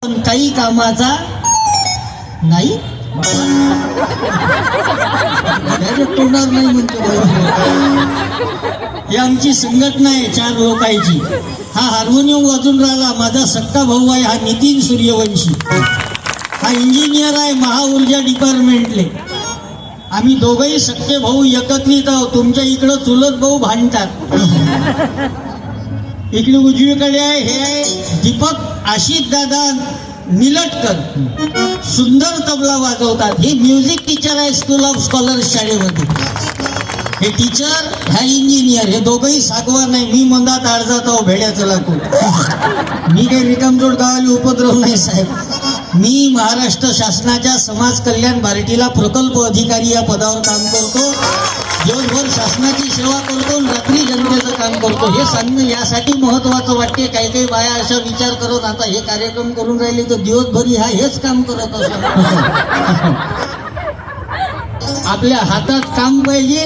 पण काही कामाचा नाही. तोंडावर नाही म्हणतो. ही आमची संघटना आहे 4 लोकांची. हा हार्मोनियम वाजून राहिला माझा सक्का भाऊ आहे, हा नितीन सूर्यवंशी. हा इंजिनियर आहे महाऊर्जा डिपार्टमेंटले. आम्ही दोघंही सक्के भाऊ एकत्रित आहोत. तुमच्या इकडं चुलत भाऊ भांडतात. इकडे उजवीकडे आहे हे आहे दीपक आशिष दादा निलटकर, सुंदर तबला वाजवतात. हे म्युझिक टीचर आहे स्कूल ऑफ स्कॉलर्स शाळेमध्ये. हे टीचर ह्या इंजिनियर, हे दोघंही सागवान नाही. मी मंदात आडजात आहो भेड्याचं लाकूड. मी काही रिकामजोड गावाला उपद्रव नाही साहेब. मी महाराष्ट्र शासनाच्या समाज कल्याण पार्टीला प्रकल्प अधिकारी या पदावर काम करतो. दिवसभर शासनाची सेवा करतो, रात्री जनतेचं काम करतो. हे सांगणं यासाठी महत्वाचं वाटते. काही काही बाया असा विचार करत आता हे कार्यक्रम करून राहिले तर दिवसभरी हा हेच काम करत असतो. आपल्या हातात काम पाहिजे.